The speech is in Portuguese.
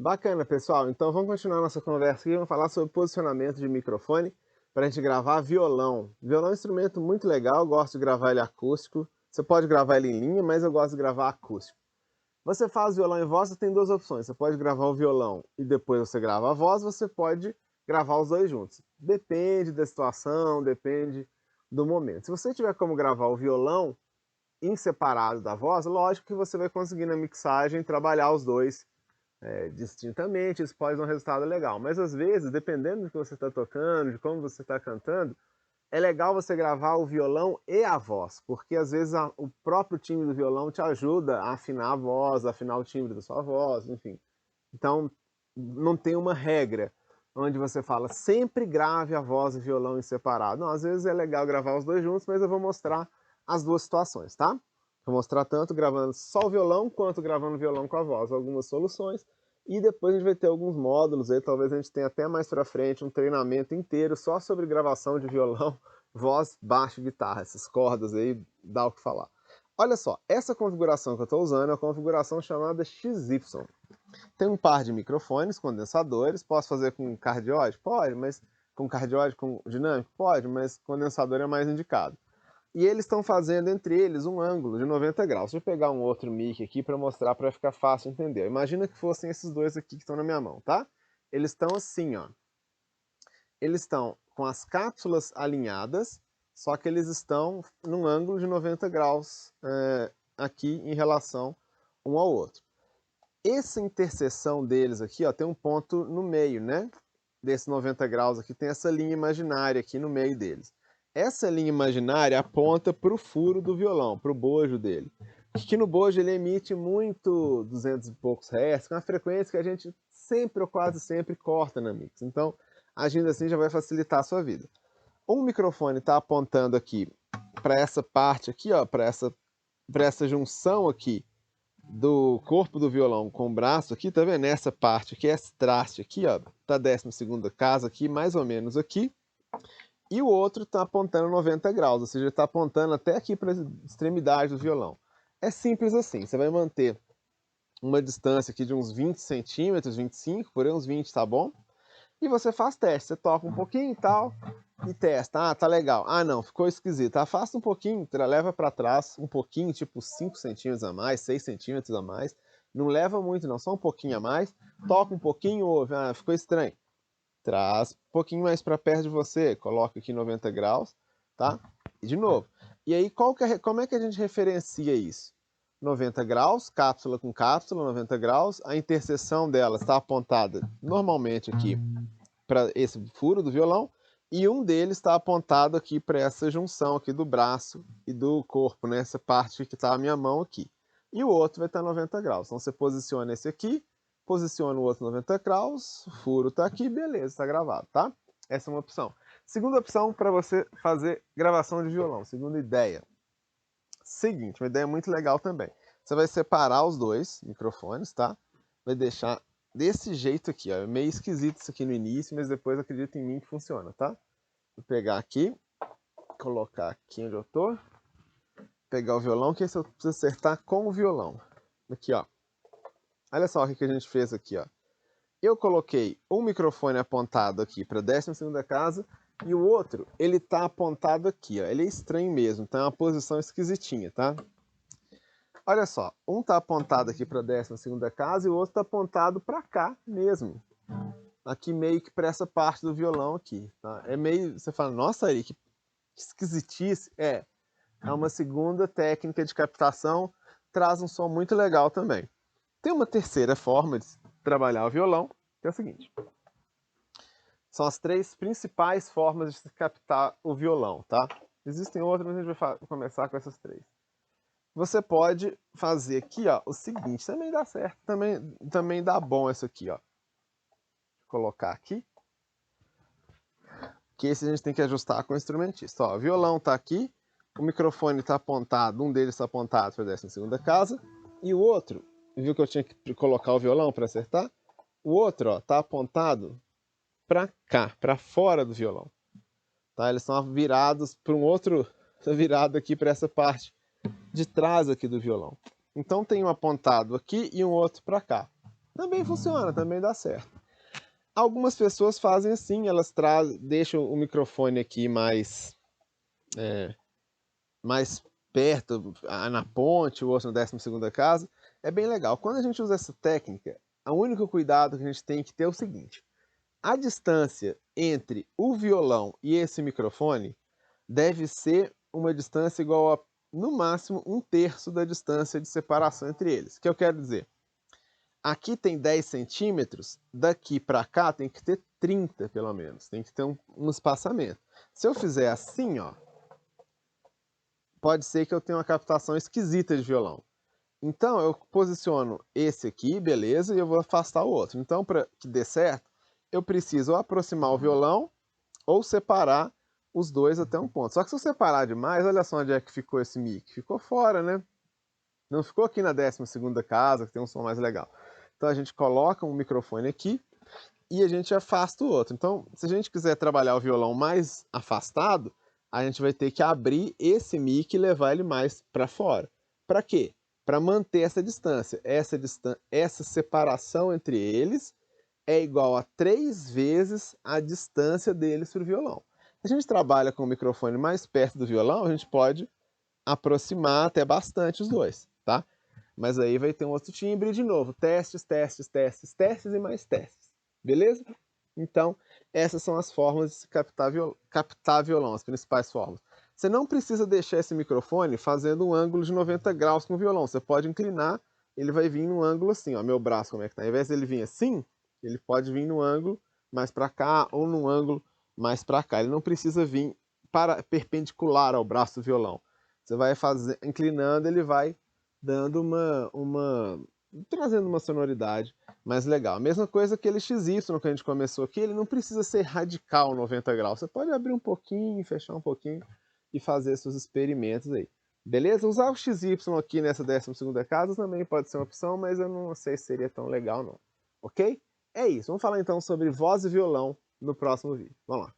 Bacana, pessoal. Então vamos continuar nossa conversa aqui. Vamos falar sobre posicionamento de microfone para a gente gravar violão. Violão é um instrumento muito legal, eu gosto de gravar ele acústico. Você pode gravar ele em linha, mas eu gosto de gravar acústico. Você faz violão e voz, você tem duas opções. Você pode gravar o violão e depois você grava a voz, você pode gravar os dois juntos. Depende da situação, depende do momento. Se você tiver como gravar o violão em separado da voz, lógico que você vai conseguir na mixagem trabalhar os dois distintamente, isso pode dar um resultado legal. Mas às vezes, dependendo do que você está tocando, de como você está cantando, é legal você gravar o violão e a voz, porque às vezes o próprio timbre do violão te ajuda a afinar a voz, a afinar o timbre da sua voz, enfim. Então, não tem uma regra onde você fala sempre grave a voz e o violão em separado. Não, às vezes é legal gravar os dois juntos, mas eu vou mostrar as duas situações, tá? Vou mostrar tanto gravando só o violão, quanto gravando o violão com a voz, algumas soluções. E depois a gente vai ter alguns módulos aí, talvez a gente tenha até mais pra frente um treinamento inteiro só sobre gravação de violão, voz, baixo e guitarra. Essas cordas aí, dá o que falar. Olha só, essa configuração que eu estou usando é uma configuração chamada XY. Tem um par de microfones, condensadores, posso fazer com cardioide? Pode, mas com cardioide, com dinâmico? Pode, mas condensador é mais indicado. E eles estão fazendo entre eles um ângulo de 90 graus. Deixa eu pegar um outro mic aqui para mostrar, para ficar fácil entender. Imagina que fossem esses dois aqui que estão na minha mão, tá? Eles estão assim, ó. Eles estão com as cápsulas alinhadas, só que eles estão num ângulo de 90 graus aqui em relação um ao outro. Essa interseção deles aqui, ó, tem um ponto no meio, né? Desses 90 graus aqui, tem essa linha imaginária aqui no meio deles. Essa linha imaginária aponta para o furo do violão, para o bojo dele. Que no bojo ele emite muito 200 e poucos Hz, com uma frequência que a gente sempre ou quase sempre corta na mix. Então, agindo assim já vai facilitar a sua vida. Um microfone está apontando aqui para essa parte aqui, ó, para essa junção aqui do corpo do violão com o braço aqui, tá vendo? Essa parte aqui, esse traste aqui, ó, tá 12ª casa aqui, mais ou menos aqui. E o outro tá apontando 90 graus, ou seja, tá apontando até aqui para a extremidade do violão. É simples assim, você vai manter uma distância aqui de uns 20 centímetros, 25, por aí uns 20, tá bom? E você faz teste, você toca um pouquinho e tal, e testa. Ah, tá legal. Ah, não, ficou esquisito. Afasta um pouquinho, leva para trás um pouquinho, tipo 5 centímetros a mais, 6 centímetros a mais. Não leva muito não, só um pouquinho a mais. Toca um pouquinho, ouve. Ah, ficou estranho. Traz um pouquinho mais para perto de você, coloca aqui 90 graus, tá? E de novo. E aí, como é que a gente referencia isso? 90 graus, cápsula com cápsula, 90 graus. A interseção dela está apontada normalmente aqui para esse furo do violão, e um deles está apontado aqui para essa junção aqui do braço e do corpo, né? Essa parte que está a minha mão aqui. E o outro vai estar 90 graus. Então você posiciona esse aqui, posiciona o outro 90 graus, o furo está aqui, beleza, está gravado, tá? Essa é uma opção. Segunda opção para você fazer gravação de violão, segunda ideia. Seguinte, uma ideia muito legal também. Você vai separar os dois microfones, tá? Vai deixar desse jeito aqui, ó. É meio esquisito isso aqui no início, mas depois acredita em mim que funciona, tá? Vou pegar aqui, colocar aqui onde eu tô, pegar o violão, que esse eu preciso acertar com o violão. Aqui, ó. Olha só o que a gente fez aqui, ó. Eu coloquei um microfone apontado aqui para a 12ª casa e o outro, ele tá apontado aqui, ó. Ele é estranho mesmo, tá? É uma posição esquisitinha, tá? Olha só, um tá apontado aqui para a 12ª casa e o outro tá apontado para cá mesmo. Aqui meio que para essa parte do violão aqui, tá? É meio, você fala, nossa, Ari, que esquisitice. É uma segunda técnica de captação, traz um som muito legal também. Tem uma terceira forma de trabalhar o violão, que é o seguinte. São as 3 principais formas de se captar o violão, tá? Existem outras, mas a gente vai começar com essas 3. Você pode fazer aqui, ó, o seguinte, também dá certo, também dá bom isso aqui, ó. Vou colocar aqui. Que esse a gente tem que ajustar com o instrumentista. Ó, o violão tá aqui, o microfone tá apontado, um deles tá apontado para a 12ª casa, e o outro, viu que eu tinha que colocar o violão para acertar? O outro, ó, tá apontado para cá, para fora do violão. Tá? Eles são virados para um outro, virado aqui para essa parte de trás aqui do violão. Então tem um apontado aqui e um outro para cá. Também funciona, também dá certo. Algumas pessoas fazem assim, elas deixam o microfone aqui mais perto, na ponte, o outro na 12ª casa. É bem legal. Quando a gente usa essa técnica, o único cuidado que a gente tem que ter é o seguinte: a distância entre o violão e esse microfone deve ser uma distância igual a, no máximo, 1/3 da distância de separação entre eles. O que eu quero dizer? Aqui tem 10 centímetros, daqui para cá tem que ter 30 pelo menos, tem que ter um espaçamento. Se eu fizer assim, ó, pode ser que eu tenha uma captação esquisita de violão. Então eu posiciono esse aqui, beleza, e eu vou afastar o outro. Então, para que dê certo, eu preciso ou aproximar o violão ou separar os dois até um ponto. Só que se eu separar demais, olha só onde é que ficou esse mic. Ficou fora, né? Não ficou aqui na 12ª casa, que tem um som mais legal. Então a gente coloca um microfone aqui e a gente afasta o outro. Então, se a gente quiser trabalhar o violão mais afastado, a gente vai ter que abrir esse mic e levar ele mais para fora. Para quê? Para manter essa distância. Essa separação entre eles é igual a 3 vezes a distância deles para o violão. Se a gente trabalha com o microfone mais perto do violão, a gente pode aproximar até bastante os dois, tá? Mas aí vai ter um outro timbre de novo. Testes, testes, testes, testes e mais testes. Beleza? Então, essas são as formas de se captar violão, as principais formas. Você não precisa deixar esse microfone fazendo um ângulo de 90 graus com o violão. Você pode inclinar, ele vai vir num ângulo assim, ó. Meu braço como é que tá? Ao invés dele vir assim, ele pode vir num ângulo mais para cá ou num ângulo mais para cá. Ele não precisa vir perpendicular ao braço do violão. Você vai inclinando, ele vai dando trazendo uma sonoridade mais legal. A mesma coisa que aquele XY que a gente começou aqui, ele não precisa ser radical 90 graus. Você pode abrir um pouquinho, fechar um pouquinho e fazer seus experimentos aí. Beleza? Usar o XY aqui nessa 12ª casa também pode ser uma opção, mas eu não sei se seria tão legal não. Ok? É isso. Vamos falar então sobre voz e violão no próximo vídeo. Vamos lá.